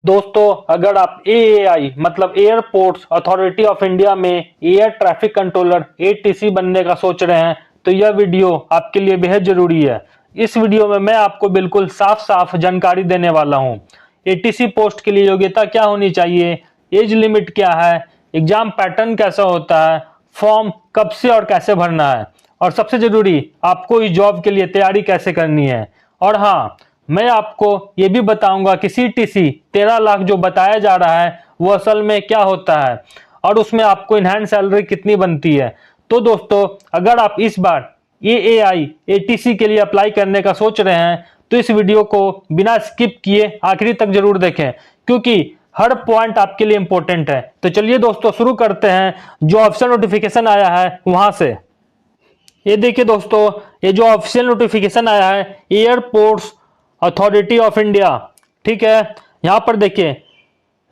दोस्तों, अगर आप एएआई मतलब एयरपोर्ट्स अथॉरिटी ऑफ इंडिया में एयर ट्रैफिक कंट्रोलर एटीसी बनने का सोच रहे हैं तो यह वीडियो आपके लिए बेहद जरूरी है। इस वीडियो में मैं आपको बिल्कुल साफ साफ जानकारी देने वाला हूं। एटीसी पोस्ट के लिए योग्यता क्या होनी चाहिए, एज लिमिट क्या है, एग्जाम पैटर्न कैसा होता है, फॉर्म कब से और कैसे भरना है, और सबसे जरूरी आपको इस जॉब के लिए तैयारी कैसे करनी है। और हाँ, मैं आपको ये भी बताऊंगा कि सीटीसी 13 लाख जो बताया जा रहा है वो असल में क्या होता है और उसमें आपको इनहैंड सैलरी कितनी बनती है। तो दोस्तों, अगर आप इस बार एएआई एटीसी के लिए अप्लाई करने का सोच रहे हैं तो इस वीडियो को बिना स्किप किए आखिरी तक जरूर देखें, क्योंकि हर पॉइंट आपके लिए इंपॉर्टेंट है। तो चलिए दोस्तों, शुरू करते हैं जो ऑफिशियल नोटिफिकेशन आया है वहां से। ये देखिए दोस्तों, ये जो ऑफिशियल नोटिफिकेशन आया है एयरपोर्ट्स अथॉरिटी ऑफ इंडिया, ठीक है। यहां पर देखिए,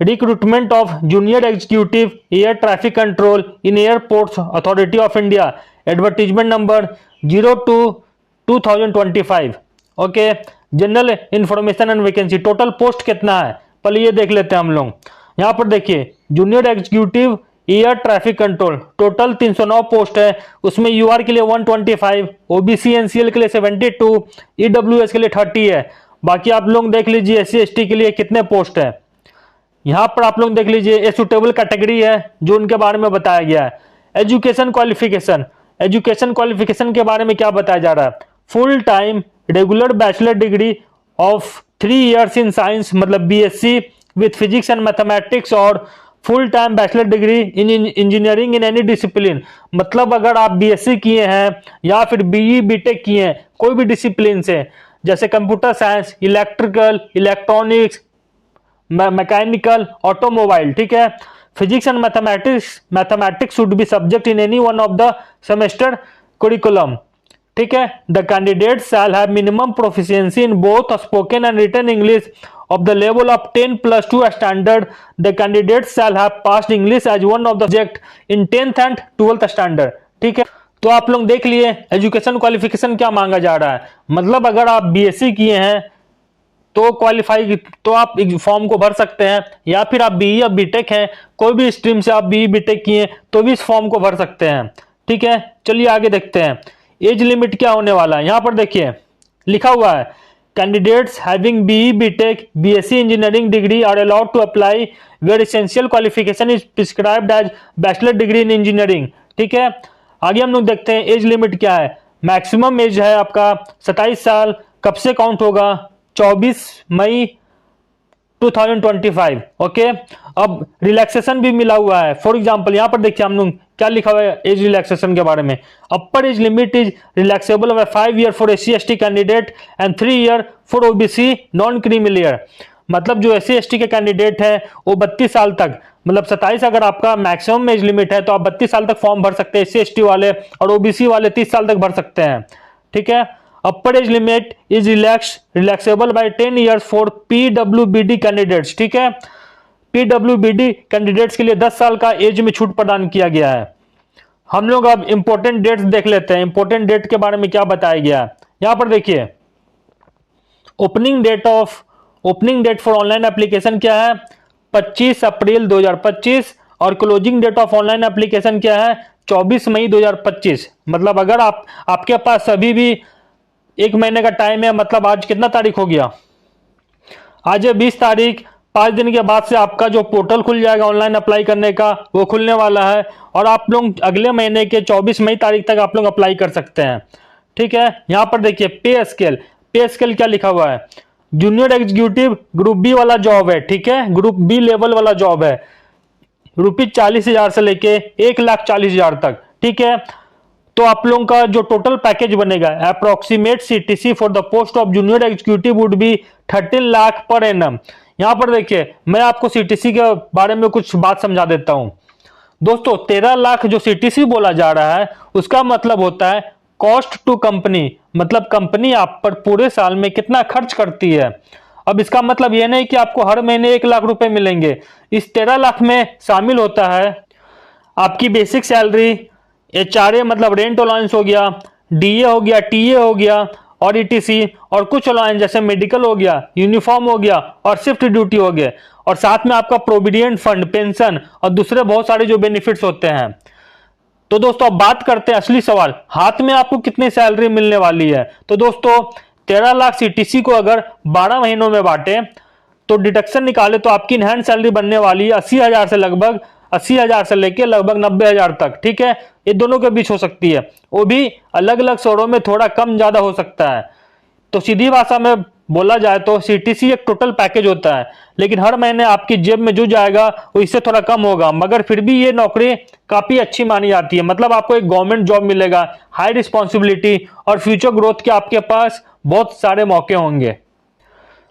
recruitment of junior executive air traffic control in airports authority of India, advertisement number 02/2025। Okay, general information and vacancy, total post कितना है पहले ये देख लेते हैं हम लोग। यहां पर देखिए, junior executive air traffic control total 309 post है। उसमें यूआर के लिए 125, ओबीसी एनसीएल के लिए 72, ईडब्ल्यूएस के लिए 30 है। बाकी आप लोग देख लीजिए एससी एसटी के लिए कितने पोस्ट है। यहां पर आप लोग देख लीजिए, ये सुटेबल कैटेगरी है जो उनके बारे में बताया गया है। एजुकेशन क्वालिफिकेशन, एजुकेशन क्वालिफिकेशन के बारे में क्या बताया जा रहा है, full time regular bachelor degree of 3 years in science मतलब BSc with physics and mathematics, और full time bachelor degree in engineering in any discipline. मतलब अगर आप बीएससी किए हैं या फिर बीई बीटेक किए हैं कोई भी डिसिप्लिन से, जैसे computer science, electrical, electronics, mechanical, automobile, ठीक है। Physics and mathematics should be subject in any one of the semester curriculum, ठीक है। The candidate shall have minimum proficiency in both spoken and written English of the level of 10+2 standard. The candidates shall have passed English as one of the subject in 10th and 12th standard, ठीक है। तो आप लोग देख लिए education qualification क्या मांगा जा रहा है। मतलब अगर आप बीएससी किए हैं तो क्वालिफाई, तो आप फॉर्म को भर सकते हैं, या फिर आप बीई या बीटेक हैं, कोई भी स्ट्रीम से आप बीई बीटेक किए तो भी इस फॉर्म को भर सकते हैं, ठीक है। चलिए आगे देखते हैं, एज लिमिट क्या होने वाला है। यहां पर देखिए लिखा हुआ है, candidates having BE BTech BSc engineering degree are allowed to apply where essential qualification is prescribed as bachelor degree in engineering, ठीक है। आगे हम लोग देखते हैं एज लिमिट क्या है। मैक्सिमम एज है आपका 27 साल। कब से काउंट होगा, 24 मई 2025। ओके, अब रिलैक्सेशन भी मिला हुआ है। फॉर एग्जांपल यहां पर देखिए हम लोग क्या लिखा हुआ है एज रिलैक्सेशन के बारे में। Upper age limit is relaxable by 5 year for SC ST candidate and 3 year for OBC non creamy layer. मतलब जो एससी एसटी के कैंडिडेट है वो 32 साल तक, मतलब 27 अगर आपका मैक्सिमम एज लिमिट है तो आप 32 साल तक फॉर्म भर सकते हैं एससी एसटी वाले, और ओबीसी वाले 30 साल तक भर सकते हैं, ठीक है। Upper age limit is relaxable by 10 years for पीडब्ल्यूबीडी कैंडिडेट्स, ठीक है। पीडब्ल्यूबीडी कैंडिडेट्स के लिए 10 साल का एज में छूट प्रदान किया गया है। हम लोग अब इंपॉर्टेंट डेट्स देख लेते हैं, इंपॉर्टेंट डेट के बारे में क्या बताया गया है। यहां पर देखिए, opening date for online application क्या है, 25 अप्रैल 2025, और closing date of online application क्या है, 24 मई 2025। मतलब अगर आपके पास अभी भी 1 महीने का टाइम है, मतलब आज कितना तारीख हो गया, आज है 20 तारीख। 5 दिन के बाद से आपका जो पोर्टल खुल जाएगा ऑनलाइन अप्लाई करने का वो खुलने वाला है, और आप लोग अगले महीने के 24 मई तारीख तक आप लोग अप्लाई कर सकते हैं, ठीक है। यहां पर देखिए पे स्केल क्या लिखा हुआ है, जूनियर एग्जीक्यूटिव ग्रुप बी वाला जॉब है, ठीक है, ग्रुप बी लेवल वाला जॉब है, ₹40,000 से लेके 1,40,000 तक, ठीक है। तो आप लोगों का जो टोटल पैकेज बनेगा, approximate CTC for the post of junior executive would be 13 lakh per annum. यहां पर देखिए मैं आपको सीटीसी के बारे में कुछ बात समझा देता हूं। दोस्तों, 13 लाख जो सीटीसी बोला जा रहा है उसका मतलब होता है कॉस्ट टू कंपनी, मतलब कंपनी आप पर पूरे साल में कितना खर्च करती है। अब इसका मतलब यह नहीं कि आपको हर महीने 1 लाख रुपए मिलेंगे। इस 13 लाख में शामिल होता है आपकी बेसिक सैलरी, एचआरए मतलब रेंट अलाउंस हो गया, डीए हो गया, टीए हो गया, और ईटीसी और कुछ अलाउंस जैसे मेडिकल हो गया, यूनिफॉर्म हो गया और शिफ्ट ड्यूटी हो गया, और साथ में आपका प्रोविडेंट फंड, पेंशन और दूसरे बहुत सारे जो बेनिफिट्स होते हैं। तो दोस्तों अब बात करते हैं असली सवाल, हाथ में आपको कितनी सैलरी मिलने वाली है। तो दोस्तों 13 लाख सीटीसी को अगर 12 महीनों में बांटे तो डिडक्शन निकाले तो आपकी इनहैंड सैलरी बनने वाली है 80,000 से लगभग 80,000 से लेके लगभग 90,000 तक। ठीक है, ये दोनों के बीच हो सकती है, वो भी अलग अलग शहरों में थोड़ा कम ज्यादा हो सकता है। तो सीधी भाषा में बोला जाए तो सीटीसी एक टोटल पैकेज होता है, लेकिन हर महीने आपकी जेब में जो जाएगा वो इससे थोड़ा कम होगा, मगर फिर भी ये नौकरी काफी अच्छी मानी जाती है। मतलब आपको एक गवर्नमेंट जॉब मिलेगा, हाई रिस्पॉन्सिबिलिटी और फ्यूचर ग्रोथ के आपके पास बहुत सारे मौके होंगे।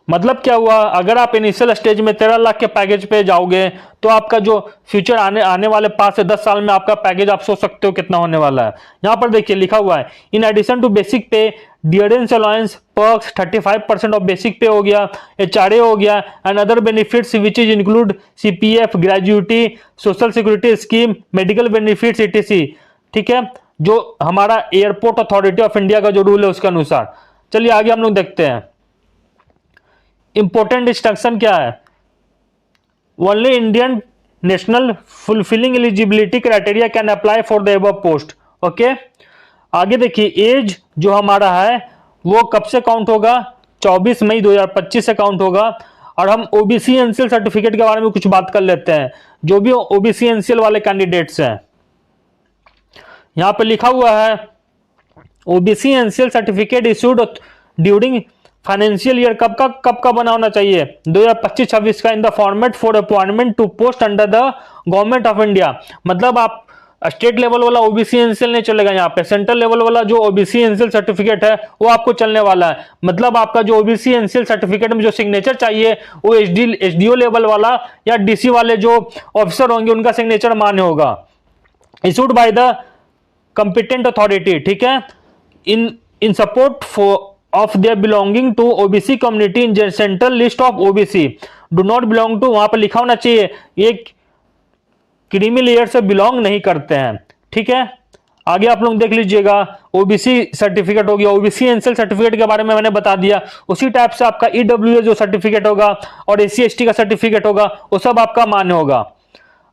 मतलब क्या हुआ, अगर आप इनिशियल स्टेज में 13 लाख के पैकेज पे जाओगे तो आपका जो फ्यूचर आने वाले 5 से 10 साल में आपका पैकेज आप सोच सकते हो कितना होने वाला है। यहां पर देखिए लिखा हुआ है, in addition to basic pay dearness allowance perks 35% of basic pay हो गया, एचआरए हो गया and other benefits which is include CPF, gratuity, social security scheme, medical benefits ETC. ठीक है, जो हमारा एयरपोर्ट अथॉरिटी ऑफ इंडिया का जो रूल है उसके अनुसार। चलिए आगे हम लोग देखते हैं, इंपॉर्टेंट इंस्ट्रक्शन क्या है। Only Indian national fulfilling eligibility criteria can apply for the above post. Okay, आगे देखिए, एज जो हमारा है वो कब से काउंट होगा, 24 मई 2025 से काउंट होगा। और हम ओबीसी एनसीएल सर्टिफिकेट के बारे में कुछ बात कर लेते हैं, जो भी ओबीसी एनसीएल वाले कैंडिडेट्स हैं। यहां पे लिखा हुआ है, OBC NCL certificate issued during financial year कब का बना होना चाहिए, 2025-26 का, in the format for appointment to post under the Government of India. मतलब आप स्टेट लेवल वाला ओबीसी एनसीएल नहीं चलेगा, यहाँ पे सेंट्रल लेवल वाला जो ओबीसी एनसीएल सर्टिफिकेट है वो आपको चलने वाला है। मतलब आपका जो ओबीसी एनसीएल सर्टिफिकेट में जो सिग्नेचर चाहिए वो एसडीओ लेवल वाला या डीसी वाले जो ऑफिसर होंगे उनका सिग्नेचर मान्य होगा, issued by the competent authority. ठीक है, इन support for of their belonging to OBC community in central list of OBC do not belong to, वहां पर लिखा होना चाहिए ये क्रीमी लेयर से बिलोंग नहीं करते हैं। ठीक है, आगे आप लोग देख लीजिएगा, ओबीसी सर्टिफिकेट हो गया, ओबीसी एनसीएल सर्टिफिकेट के बारे में मैंने बता दिया। उसी टाइप से आपका ईडब्ल्यूए जो सर्टिफिकेट होगा और एससी एसटी का सर्टिफिकेट होगा वो सब आपका मान्य होगा।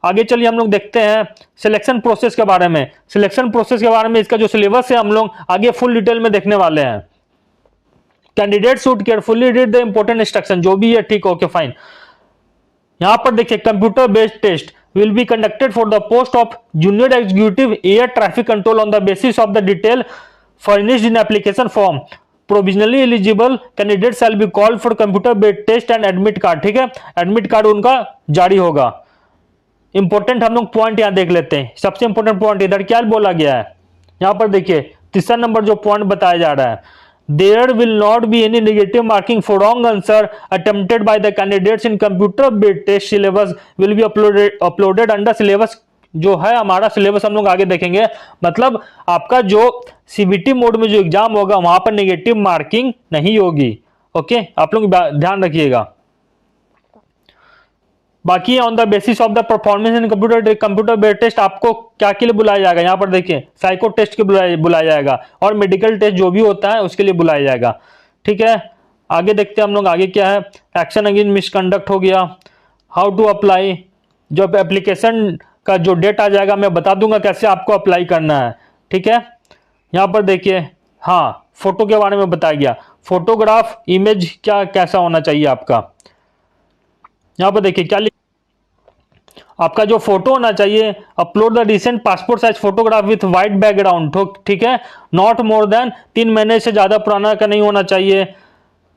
आगे चलिए हम लोग देखते हैं सिलेक्शन प्रोसेस के बारे में। सिलेक्शन प्रोसेस के बारे में इसका जो सिलेबस है हम लोग आगे फुल डिटेल में देखने वाले हैं। Candidate should carefully read the important instruction, जो भी है ठीक, ओके फाइन। यहां पर देखिए, computer based test will be conducted for the post of junior executive air traffic control on the basis of the detail furnished in application form. Provisionally eligible candidate shall be called for computer based test and admit card. ठीक है, admit card उनका जारी होगा। Important हम लोग point यहां देख लेते हैं। सबसे इंपॉर्टेंट पॉइंट इधर क्या बोला गया है, यहां पर देखिए तीसरा नंबर जो पॉइंट बताया जा रहा है, there will not be any negative marking for wrong answer attempted by the candidates in computer based test syllabus will be uploaded under syllabus। जो है हमारा सिलेबस हम लोग आगे देखेंगे। मतलब आपका जो सीबीटी मोड में जो एग्जाम होगा वहां पर नेगेटिव मार्किंग नहीं होगी। ओके, आप लोग ध्यान रखिएगा। बाकी on the basis of the performance in computer based test आपको क्या के लिए बुलाया जाएगा, यहां पर देखिए साइको टेस्ट के बुलाया जाएगा और मेडिकल टेस्ट जो भी होता है उसके लिए बुलाया जाएगा। ठीक है, आगे देखते हैं हम लोग आगे क्या है। एक्शन अगेंस्ट मिसकंडक्ट हो गया, हाउ टू अप्लाई, जब एप्लीकेशन का जो डेट आ जाएगा मैं बता दूंगा कैसे आपको अप्लाई करना है। ठीक है, यहां पर देखिए, हाँ फोटो के बारे में बताया गया, फोटोग्राफ इमेज क्या कैसा होना चाहिए आपका। यहां पर देखिए क्या आपका जो फोटो होना चाहिए, upload the recent passport size photograph with white background. ठीक है, नॉट मोर देन 3 महीने से ज्यादा पुराना का नहीं होना चाहिए।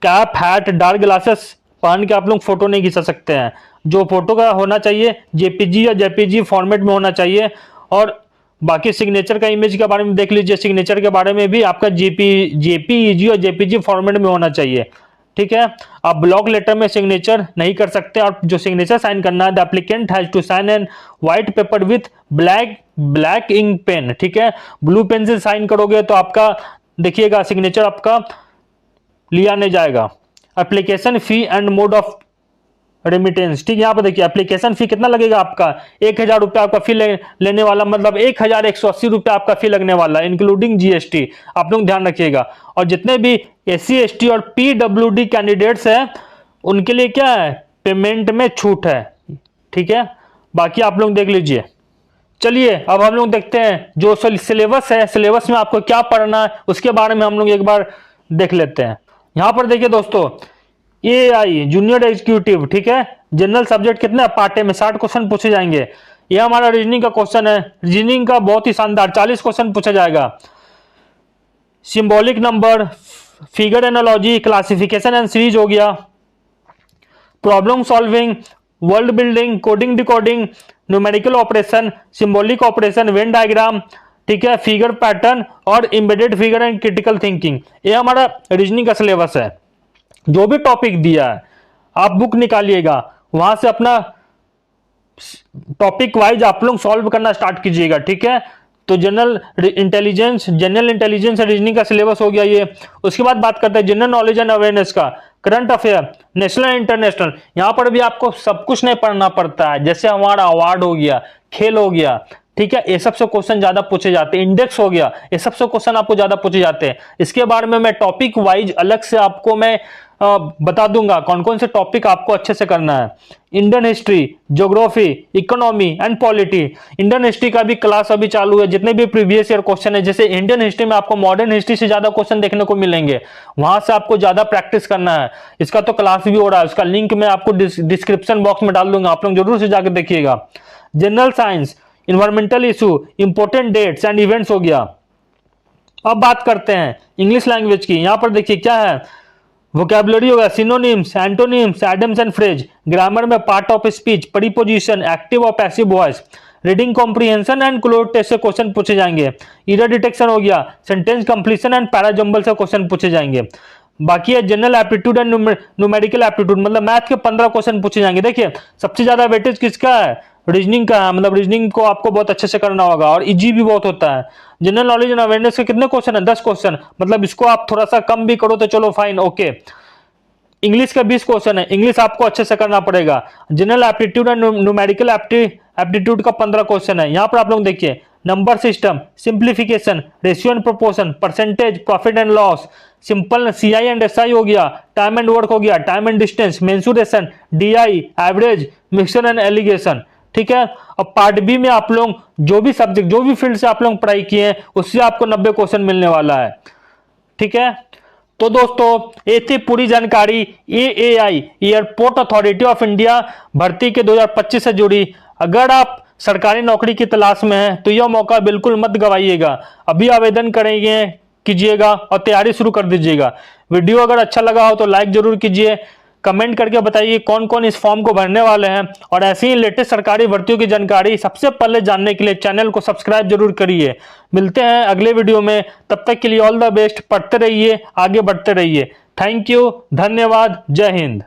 कैप, हैट, डार्क ग्लासेस पहन के आप लोग फोटो नहीं खींचा सकते हैं। जो फोटो का होना चाहिए जेपीजी या जेपीजी फॉर्मेट में होना चाहिए। और बाकी सिग्नेचर का इमेज के बारे में देख लीजिए, सिग्नेचर के बारे में भी आपका जेपीईजी और जेपीजी फॉर्मेट में होना चाहिए। ठीक है, आप ब्लॉक लेटर में सिग्नेचर नहीं कर सकते और जो सिग्नेचर साइन करना है, the applicant has to sign an white paper with black ink pen. ठीक है, ब्लू पेन से साइन करोगे तो आपका देखिएगा सिग्नेचर आपका लिया नहीं जाएगा। Application fee and mode of remittance. ठीक है, यहाँ पर देखिए एप्लीकेशन फी कितना लगेगा आपका, 1000 रुपये आपका फी लेने वाला, मतलब 1180 रुपये आपका फी लगने वाला इंक्लूडिंग जीएसटी। आप लोग ध्यान रखिएगा। और जितने भी SC ST और PWD कैंडिडेट्स हैं उनके लिए क्या है, पेमेंट में छूट है। ठीक है, बाकी आप लोग देख लीजिए। चलिए अब हम लोग देखते हैं जो सिलेबस है, सिलेबस में आपको क्या पढ़ना है उसके बारे में हम लोग एक बार देख लेते हैं। यहां पर देखिए दोस्तों, AI जूनियर एग्जीक्यूटिव, ठीक है, जनरल सब्जेक्ट कितना है, पार्ट ए में 60 क्वेश्चन पूछे जाएंगे। यह हमारा रीजनिंग का क्वेश्चन है, रीजनिंग का बहुत ही शानदार 40 क्वेश्चन पूछा जाएगा। Symbolic number, figure analogy, classification and series हो गया, problem solving, world building, coding decoding, numerical operation, symbolic operation, Venn diagram, ठीक है, फिगर पैटर्न और embedded figure and critical thinking. ये हमारा रीजनिंग का सिलेबस है। जो भी टॉपिक दिया है आप बुक निकालिएगा, वहां से अपना टॉपिक वाइज आप लोग सॉल्व करना स्टार्ट कीजिएगा। ठीक है, तो जनरल इंटेलिजेंस रीजनिंग का सिलेबस हो गया ये। उसके बाद बात करते हैं जनरल नॉलेज एंड अवेयरनेस का, current affair, national and international. यहां पर भी आपको सब कुछ नहीं पढ़ना पड़ता है, जैसे हमारा अवार्ड हो गया, खेल हो गया, ठीक है, ये सबसे क्वेश्चन ज्यादा पूछे जाते हैं, इंडेक्स हो गया, ये सबसे क्वेश्चन आपको ज्यादा पूछे जाते हैं। इसके बारे में मैं टॉपिक वाइज अलग से आपको मैं बता दूंगा कौन कौन से टॉपिक आपको अच्छे से करना है। Indian history, geography, economy and polity. Indian history का भी क्लास अभी चालू है। जितने भी प्रीवियस ईयर क्वेश्चन है, जैसे इंडियन हिस्ट्री में आपको मॉडर्न हिस्ट्री से ज्यादा क्वेश्चन देखने को मिलेंगे, वहां से आपको ज्यादा प्रैक्टिस करना है। इसका तो क्लास भी हो रहा है, उसका लिंक मैं आपको डिस्क्रिप्शन बॉक्स में डाल दूंगा, आप लोग जरूर से जाकर देखिएगा। General science, environmental issue, important dates and events हो गया। अब बात करते हैं इंग्लिश लैंग्वेज की। यहां पर देखिए क्या है, वोकैबुलरी होगा, synonyms, antonyms, idioms and phrase. Grammar में part of speech, preposition, active और passive voice, reading comprehension and cloze test से क्वेश्चन पूछे जाएंगे। एरर डिटेक्शन हो गया, सेंटेंस कंप्लीशन एंड पैराजंबल से क्वेश्चन पूछे जाएंगे। बाकी है general aptitude and numerical aptitude, मतलब मैथ के 15 क्वेश्चन पूछे जाएंगे। देखिए सबसे ज्यादा वेटेज किसका है, रीजनिंग का है, मतलब रीजनिंग को आपको बहुत अच्छे से करना होगा और इजी भी बहुत होता है। जनरल नॉलेज एंड अवेयरनेस के कितने क्वेश्चन है, 10 क्वेश्चन, मतलब इसको आप थोड़ा सा कम भी करो तो चलो फाइन, ओके। इंग्लिश का 20 क्वेश्चन है, इंग्लिश आपको अच्छे से करना पड़ेगा। General aptitude and numerical aptitude का 15 क्वेश्चन है। यहां पर आप लोग देखिए number system, simplification, ratio and proportion, percentage, profit and loss, simple CI and SI हो गया, टाइम एंड वर्क हो गया, time and distance, mensuration, DI, average, mixture and allegation. ठीक है, अब पार्ट बी में आप लोग जो भी सब्जेक्ट, जो भी फील्ड से आप लोग पढ़ाई किए हैं उससे आपको 90 क्वेश्चन मिलने वाला है। ठीक है, तो दोस्तों ये थी पूरी जानकारी AAI airport authority of India भर्ती के 2025 से जुड़ी। अगर आप सरकारी नौकरी की तलाश में हैं तो यह मौका बिल्कुल मत गवाइएगा, अभी आवेदन करेंगे कीजिएगा और तैयारी शुरू कर दीजिएगा। वीडियो अगर अच्छा लगा हो तो लाइक जरूर कीजिए, कमेंट करके बताइए कौन कौन इस फॉर्म को भरने वाले हैं, और ऐसी ही लेटेस्ट सरकारी भर्तियों की जानकारी सबसे पहले जानने के लिए चैनल को सब्सक्राइब जरूर करिए। मिलते हैं अगले वीडियो में, तब तक के लिए ऑल द बेस्ट, पढ़ते रहिए, आगे बढ़ते रहिए। थैंक यू, धन्यवाद, जय हिंद।